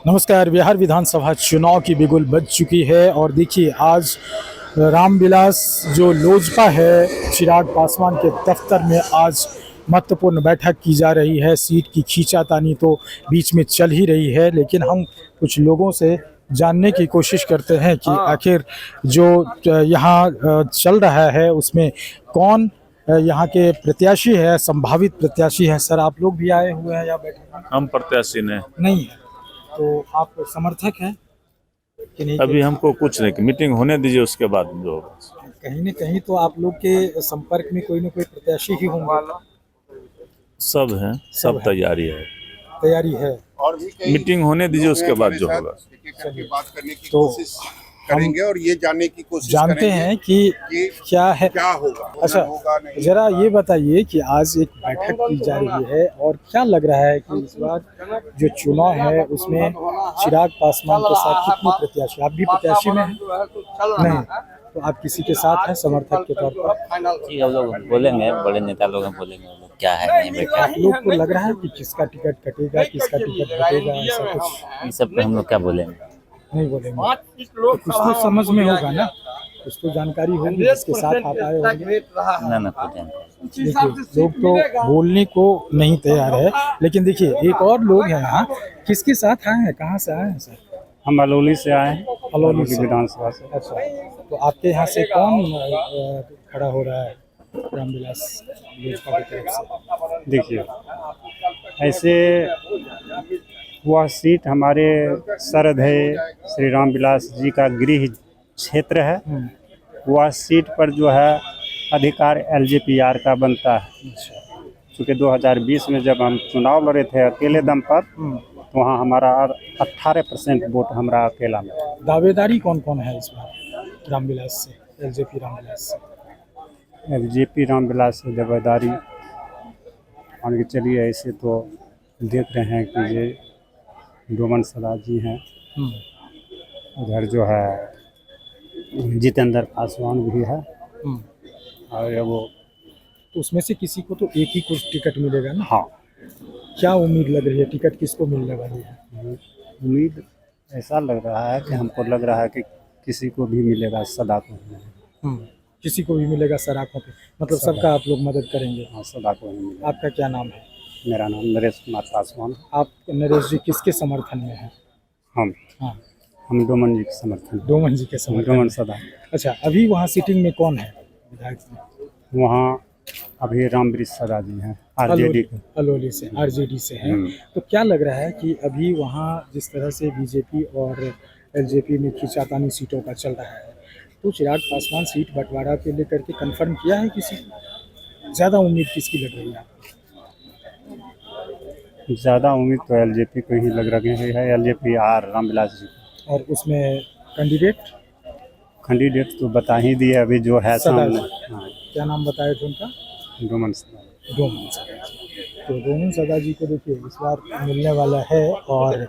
नमस्कार। बिहार विधानसभा चुनाव की बिगुल बज चुकी है और देखिए आज रामविलास जो लोजपा है चिराग पासवान के दफ्तर में आज महत्वपूर्ण बैठक की जा रही है। सीट की खींचातानी तो बीच में चल ही रही है, लेकिन हम कुछ लोगों से जानने की कोशिश करते हैं कि आखिर जो यहाँ चल रहा है उसमें कौन यहाँ के प्रत्याशी है, संभावित प्रत्याशी है। सर, आप लोग भी आए हुए हैं या बैठे हैं? हम प्रत्याशी नहीं है तो आप समर्थक हैं कि नहीं? अभी हमको कुछ नहीं, मीटिंग होने दीजिए, उसके बाद जो होगा। कहीं न कहीं तो आप लोग के संपर्क में कोई न कोई प्रत्याशी ही होंगे। सब है, सब तैयारी है, तैयारी है। और भी मीटिंग होने दीजिए, उसके बाद जो होगा। बात करने की तो कोशिश करेंगे और ये जानने की कोशिश जानते हैं कि क्या है, क्या होगा। अच्छा होगा नहीं। जरा ये बताइए कि आज एक बैठक की जा रही है और क्या लग रहा है कि इस बार जो चुनाव है उसमें चिराग पासवान के साथ कितने प्रत्याशी, आप भी प्रत्याशी में हैं? नहीं, तो आप किसी के साथ हैं समर्थक के तौर पर? जी, हम लोग बोलेंगे, बड़े नेता लोग बोलेंगे वो लोग क्या है नहीं बेटा। आप लोग को लग रहा है कि किसका टिकट कटेगा, किसका टिकट बटेगा, ऐसा कुछ? ये सब पे हम लोग क्या बोलेंगे, नहीं बोलेंगे तो कुछ तो समझ में होगा ना, कुछ तो जानकारी होगी जिसके साथ आप आए होंगे। ना कुछ जानकारी। देखिए लोग तो बोलने को नहीं तैयार है, लेकिन देखिए एक और लोग हैं यहाँ। किसके साथ आए हैं, कहाँ से आए हैं सर? हम अलौली से आए हैं, अलौली से विधानसभा से। अच्छा, तो आपके यहाँ से कौन खड़ा हो रहा है रामविलास लोजपा की तरफ से? देखिए, ऐसे वह सीट हमारे सरधेय श्री रामविलास जी का गृह क्षेत्र है। वह सीट पर जो है अधिकार LJPR का बनता है। क्योंकि 2020 में जब हम चुनाव लड़े थे अकेले दम पर, तो वहाँ हमारा 18% वोट हमारा अकेला में। दावेदारी कौन कौन है इस बार रामविलास से, LJP रामविलास से? LJP रामविलास से दावेदारी मान के चलिए, ऐसे तो देख रहे हैं कि ये डोमन सदा जी हैं, उधर जो है जितेंद्र पासवान भी है, और वो तो उसमें से किसी को तो एक ही कुछ टिकट मिलेगा ना? हाँ, क्या उम्मीद लग रही है, टिकट किसको मिलने वाली है? उम्मीद ऐसा लग रहा है कि हमको लग रहा है कि किसी को भी मिलेगा, सदा को ही। किसी को भी मिलेगा सराखों पे, मतलब सबका आप लोग मदद करेंगे? हाँ, सदा को ही मिलेगा। आपका क्या नाम है? मेरा नाम नरेश कुमार पासवान। आप नरेश जी किसके समर्थन में हैं? हम डोमन जी के समर्थन। डोमन जी के समर्थन? डोमन सदा। अच्छा, अभी वहाँ सीटिंग में कौन है विधायक में? वहाँ अभी रामवृक्ष सदा जी हैं, RJD के। अलौली से, RJD से हैं। तो क्या लग रहा है कि अभी वहाँ जिस तरह से BJP और LJP में खींचातानी सीटों का चल रहा है, तो चिराग पासवान सीट बंटवारा के लेकर के कंफर्म किया है किसी को? ज़्यादा उम्मीद किसकी लग रही है आपको? ज़्यादा उम्मीद तो LJP को ही लग रही है, LJPR रामविलास जी। और उसमें कैंडिडेट तो बता ही दिए अभी जो है सामने। हाँ, क्या नाम बताए थे उनका? डोमन सदा। डोमन सदा जी। तो डोमन सदा जी को देखिए इस बार मिलने वाला है, और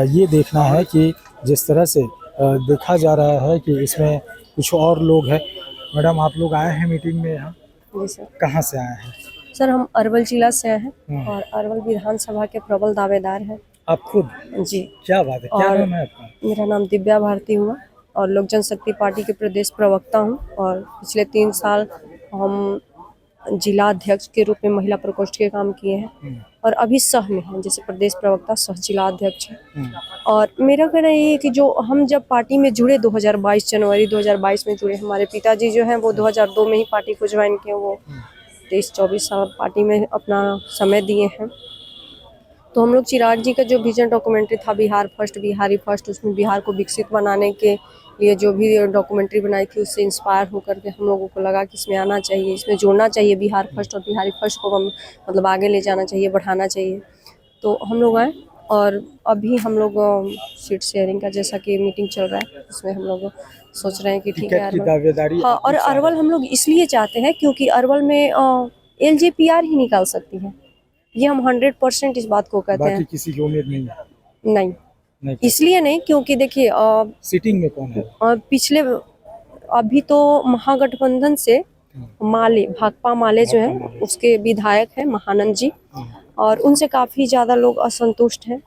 ये देखना है कि जिस तरह से देखा जा रहा है कि इसमें कुछ और लोग हैं। मैडम, आप लोग आए हैं मीटिंग में यहाँ? जी सर। कहाँ से आए हैं? सर, हम अरवल जिला से आए हैं और अरवल विधानसभा के प्रबल दावेदार हैं। आप खुद? जी। क्या बात है, क्या नाम है आपका? मेरा नाम दिव्या भारती हुआ और लोक जनशक्ति पार्टी के प्रदेश प्रवक्ता हूँ, और पिछले 3 साल हम जिला अध्यक्ष के रूप में महिला प्रकोष्ठ के काम किए हैं, और अभी सह में हैं, जैसे प्रदेश प्रवक्ता सह जिला अध्यक्ष हैं। और मेरा कहना ये है कि जो हम जब पार्टी में जुड़े 2022 जनवरी 2022 में जुड़े, हमारे पिताजी जो हैं वो 2002 में ही पार्टी को ज्वाइन किए। वो 23-24 साल पार्टी में अपना समय दिए हैं। तो हम लोग चिराग जी का जो विजन डॉक्यूमेंट्री था बिहार फर्स्ट बिहारी फर्स्ट, उसमें बिहार को विकसित बनाने के लिए जो भी डॉक्यूमेंट्री बनाई थी, उससे इंस्पायर होकर के हम लोगों को लगा कि इसमें आना चाहिए, इसमें जोड़ना चाहिए बिहार फर्स्ट और बिहारी फर्स्ट को, हम मतलब आगे ले जाना चाहिए, बढ़ाना चाहिए। तो हम लोग आए, और अभी हम लोग सीट शेयरिंग का जैसा कि मीटिंग चल रहा है, उसमें हम लोग सोच रहे हैं कि ठीक है अरवल। हाँ, और अरवल हम लोग इसलिए चाहते हैं क्योंकि अरवल में LJPR ही निकाल सकती है। ये हम 100% इस बात को कहते हैं। किसी की उम्मीद नहीं है? नहीं, इसलिए नहीं क्योंकि देखिए सीटिंग में कौन है? पिछले अभी तो महागठबंधन से माले, भाकपा माले जो है उसके विधायक हैं महानंद जी, और उनसे काफ़ी ज़्यादा लोग असंतुष्ट हैं।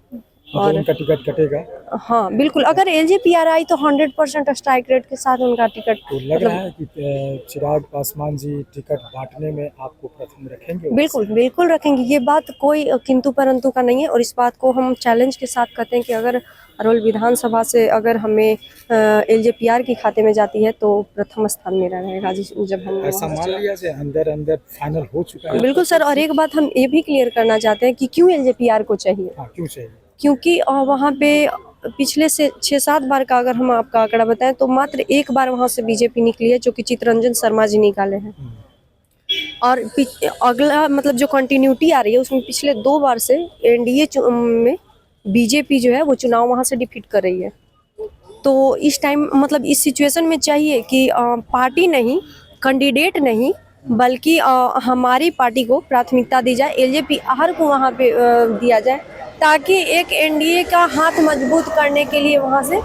मतलब उनका टिकट कटेगा। हाँ बिल्कुल, अगर LJPR आई तो 100% स्ट्राइक रेट के साथ उनका टिकट तो लग रहा है कि चिराग पासवान जी टिकट बांटने में आपको प्रथम रखेंगे। बिल्कुल बिल्कुल रखेंगे, ये बात कोई किंतु परंतु का नहीं है। और इस बात को हम चैलेंज के साथ कहते हैं कि अगर अरवल विधानसभा से अगर हमें LJPR के खाते में जाती है तो प्रथम स्थान मेरा रहेगा जब हम ऐसा मान लिया जाए, अंदर अंदर फाइनल हो चुका है। बिल्कुल सर, और एक बात हम ये भी क्लियर करना चाहते हैं कि क्यों LJPR को चाहिए। हाँ, क्यों चाहिए? क्योंकि वहाँ पे पिछले से 6-7 बार का अगर हम आपका आंकड़ा बताएं तो मात्र एक बार वहाँ से बीजेपी निकली है, जो कि चित्तरंजन शर्मा जी निकाले हैं। और अगला मतलब जो कंटिन्यूटी आ रही है उसमें पिछले 2 बार से एनडीए में बीजेपी जो है वो चुनाव वहाँ से डिफीट कर रही है। तो इस टाइम मतलब इस सिचुएशन में चाहिए कि पार्टी नहीं, कैंडिडेट नहीं, बल्कि हमारी पार्टी को प्राथमिकता दी जाए, LJPR को वहाँ पे दिया जाए, ताकि एक एनडीए का हाथ मजबूत करने के लिए वहाँ से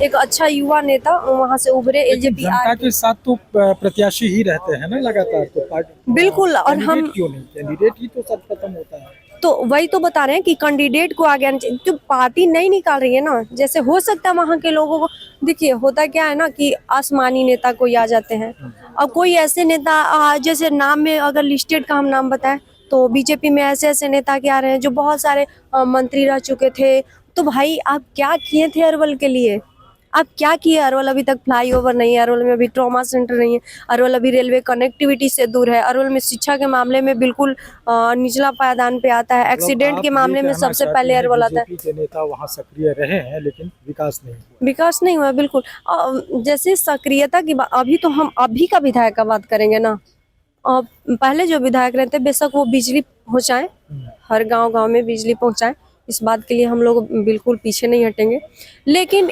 एक अच्छा युवा नेता वहाँ से उभरे। जनता LJPR के साथ तो प्रत्याशी ही रहते हैं ना लगातार, तो पार्टी बिल्कुल, और हम कैंडिडेट क्यों नहीं? कैंडिडेट ही तो सर्वप्रथम होता है। तो वही तो बता रहे हैं कि कैंडिडेट को आगे आना चाहिए। जो पार्टी नहीं निकाल रही है ना, जैसे हो सकता है वहाँ के लोगों को, देखिए होता क्या है ना कि आसमानी नेता कोई आ जाते हैं। अब कोई ऐसे नेता जैसे नाम में अगर लिस्टेड का हम नाम बताएं तो बीजेपी में ऐसे ऐसे नेता क्या आ रहे हैं जो बहुत सारे मंत्री रह चुके थे। तो भाई आप क्या किए थे अरवल के लिए? आप क्या किए? अरवल अभी तक फ्लाईओवर नहीं है, अरवल में अभी ट्रॉमा सेंटर नहीं है, अरवल अभी रेलवे कनेक्टिविटी से दूर है, अरवल में शिक्षा के मामले में बिल्कुल निचला पायदान पे आता है, एक्सीडेंट के मामले में सबसे पहले अरवल आता है। बीजेपी के नेता वहाँ सक्रिय रहे हैं लेकिन विकास नहीं हुआ। विकास नहीं हुआ, बिल्कुल। जैसे सक्रियता की बात, अभी तो हम अभी का विधायक का बात करेंगे ना। पहले जो विधायक रहते बेशक वो बिजली पहुँचाएं, हर गाँव में बिजली पहुँचाएं, इस बात के लिए हम लोग बिल्कुल पीछे नहीं हटेंगे। लेकिन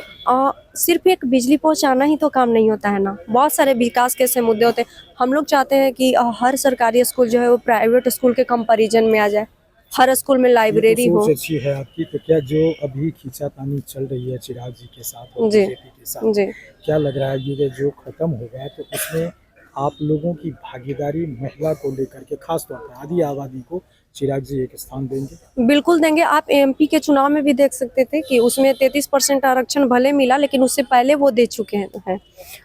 सिर्फ एक बिजली पहुंचाना ही तो काम नहीं होता है ना, बहुत सारे विकास के ऐसे मुद्दे होते हैं। हम लोग चाहते हैं कि हर सरकारी स्कूल जो है वो प्राइवेट स्कूल के कंपैरिजन में आ जाए, हर स्कूल में लाइब्रेरी हो। सोच अच्छी है आपकी। तो क्या जो अभी खींचातानी चल रही है चिराग जी के साथ और जी बीजेपी के साथ, जी, क्या लग रहा है ये जो खत्म होगा तो उसमें आप लोगों की भागीदारी महिला को लेकर के, खास तौर पर आदि आबादी को चिराग जी एक स्थान देंगे? बिल्कुल देंगे। आप MP के चुनाव में भी देख सकते थे कि उसमें 33% आरक्षण भले मिला, लेकिन उससे पहले वो दे चुके हैं।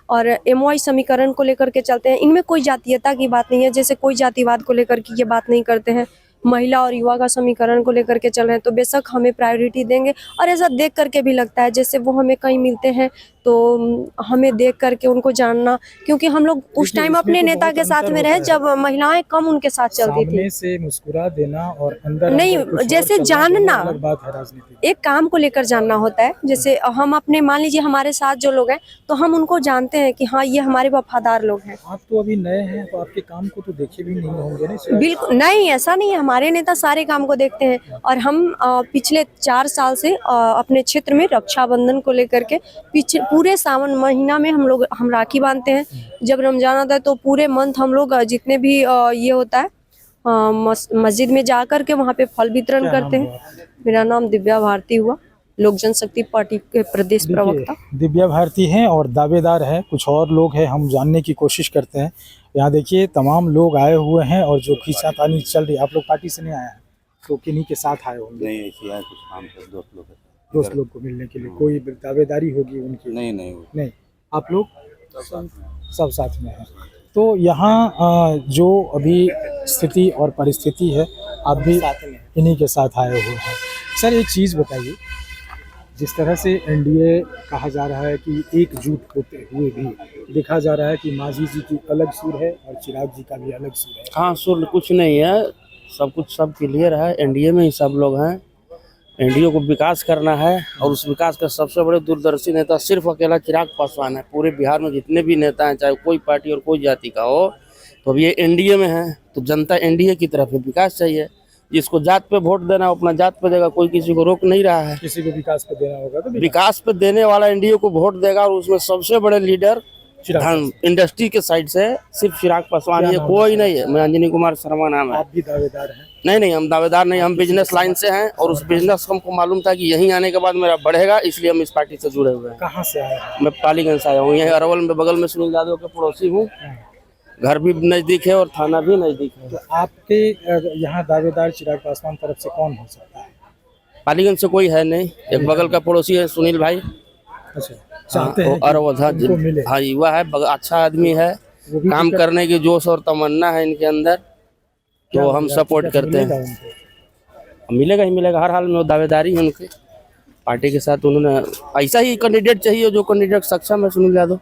और MOI समीकरण को लेकर के चलते हैं, इनमें कोई जातीयता की बात नहीं है, जैसे कोई जातिवाद को लेकर के ये बात नहीं करते हैं। महिला और युवा का समीकरण को लेकर के चल रहे हैं, तो बेशक हमें प्रायोरिटी देंगे। और ऐसा देख करके भी लगता है जैसे वो हमें कहीं मिलते हैं तो हमें देख करके उनको जानना, क्योंकि हम लोग उस टाइम अपने नेता के साथ में रहे जब महिलाएं कम उनके साथ चलती थी। सामने से मुस्कुरा देना और अंदर नहीं, कुछ और जैसे चलना, जानना अलग बात है राजनीति। एक काम को लेकर जानना होता है। जैसे हम अपने, मान लीजिए हमारे साथ जो लोग हैं तो हम उनको जानते हैं कि हाँ ये हमारे वफादार लोग हैं। आप तो अभी नए हैं तो आपके काम को तो देखे भी नहीं होंगे ना? बिल्कुल नहीं, ऐसा नहीं है, हमारे नेता सारे काम को देखते हैं। और हम पिछले 4 साल से अपने क्षेत्र में रक्षाबंधन को लेकर के पीछे पूरे सावन महीना में हम राखी बांधते हैं। जब रमजान आता है तो पूरे मंथ हम लोग जितने भी ये होता है मस्जिद में जा कर के वहाँ पे फल वितरण करते हैं। मेरा नाम दिव्या भारती हुआ, लोक जनशक्ति पार्टी के प्रदेश प्रवक्ता। दिव्या भारती हैं और दावेदार हैं, कुछ और लोग हैं, हम जानने की कोशिश करते हैं। यहाँ देखिए तमाम लोग आए हुए हैं और जो खींचातानी चल रही है। आप लोग पार्टी से नहीं आए हैं तो किन्हीं के साथ आए होंगे? नहीं, ऐसे आए कुछ काम से दोस्त लोग को मिलने के लिए। कोई दावेदारी होगी उनकी? नहीं। आप लोग सब साथ में हैं। तो यहाँ जो अभी स्थिति और परिस्थिति है, आप भी इन्हीं के साथ आए हुए हैं। सर एक चीज़ बताइए, जिस तरह से एनडीए कहा जा रहा है कि एकजुट होते हुए भी देखा जा रहा है कि मांझी जी की अलग सुर है और चिराग जी का भी अलग सुर है। हाँ, सुर कुछ नहीं है, सब कुछ सब क्लियर है। एनडीए में ही सब लोग हैं। एनडीए को विकास करना है और उस विकास का सबसे बड़े दूरदर्शी नेता सिर्फ अकेला चिराग पासवान है। पूरे बिहार में जितने भी नेता हैं, चाहे कोई पार्टी और कोई जाति का हो, तो अब ये एनडीए में है तो जनता एनडीए की तरफ है। विकास चाहिए, जिसको जात पे वोट देना अपना जात पे देगा, कोई किसी को रोक नहीं रहा है। किसी को विकास पे देना होगा तो विकास पे देने वाला एनडीए को वोट देगा और उसमें सबसे बड़े लीडर इंडस्ट्री के साइड से सिर्फ चिराग पासवान है, कोई नहीं है। मैं अंजनी कुमार शर्मा नाम है। आप भी दावेदार हैं? नहीं, हम दावेदार नहीं, हम बिजनेस लाइन से हैं और उस बिजनेस हमको मालूम था कि यहीं आने के बाद मेरा बढ़ेगा, इसलिए हम इस पार्टी से जुड़े हुए हैं। कहाँ से आए हैं? मैं पालीगंज से आया हूँ, यहीं अरवल में बगल में सुनील यादव के पड़ोसी हूँ। घर भी नजदीक है और थाना भी नजदीक है। तो आपके यहाँ दावेदार चिराग पासवान तरफ से कौन हो सकता है? पालीगंज से कोई है नहीं, एक बगल का पड़ोसी है सुनील भाई। अच्छा, चाहते हैं और वो था उनको मिले। हाँ युवा है, अच्छा आदमी है, वो भी काम टिकट- करने की जोश और तमन्ना है इनके अंदर, क्या तो हम लगता है, सपोर्ट टिकट करते मिलेगा हैं। उनको? मिलेगा ही मिलेगा, हर हाल में वो दावेदारी है उनकी पार्टी के साथ। उन्होंने ऐसा ही कैंडिडेट चाहिए जो कैंडिडेट सक्षम है सुनील यादव।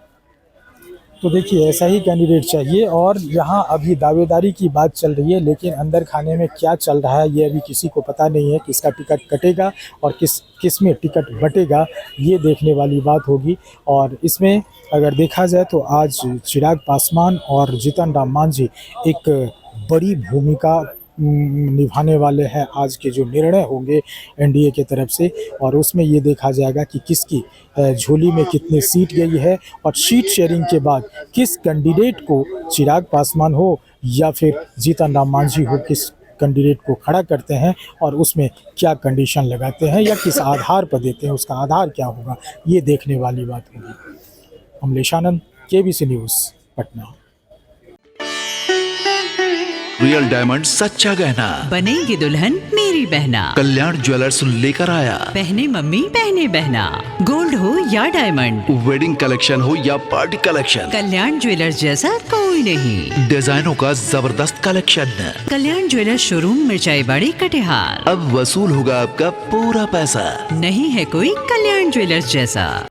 तो देखिए ऐसा ही कैंडिडेट चाहिए। और यहाँ अभी दावेदारी की बात चल रही है, लेकिन अंदर खाने में क्या चल रहा है ये अभी किसी को पता नहीं है। किसका टिकट कटेगा और किस में टिकट बटेगा, ये देखने वाली बात होगी। और इसमें अगर देखा जाए तो आज चिराग पासवान और जीतन राम मांझी एक बड़ी भूमिका निभाने वाले हैं। आज के जो निर्णय होंगे एनडीए के तरफ से, और उसमें ये देखा जाएगा कि किसकी झोली में कितनी सीट गई है, और सीट शेयरिंग के बाद किस कैंडिडेट को, चिराग पासवान हो या फिर जीतन राम मांझी हो, किस कैंडिडेट को खड़ा करते हैं और उसमें क्या कंडीशन लगाते हैं या किस आधार पर देते हैं, उसका आधार क्या होगा, ये देखने वाली बात होगी। Amlesh Anand, KBC news, Patna. Real diamond सच्चा गहना, बनेगी दुल्हन मेरी बहना। कल्याण ज्वेलर्स लेकर आया। पहने मम्मी पहने बहना, गोल्ड हो या डायमंड, वेडिंग कलेक्शन हो या पार्टी कलेक्शन, कल्याण ज्वेलर्स जैसा कोई नहीं। डिजाइनों का जबरदस्त कलेक्शन। कल्याण ज्वेलर्स शोरूम मिर्चाई बाड़ी कटिहार। अब वसूल होगा आपका पूरा पैसा। नहीं है कोई कल्याण ज्वेलर्स जैसा।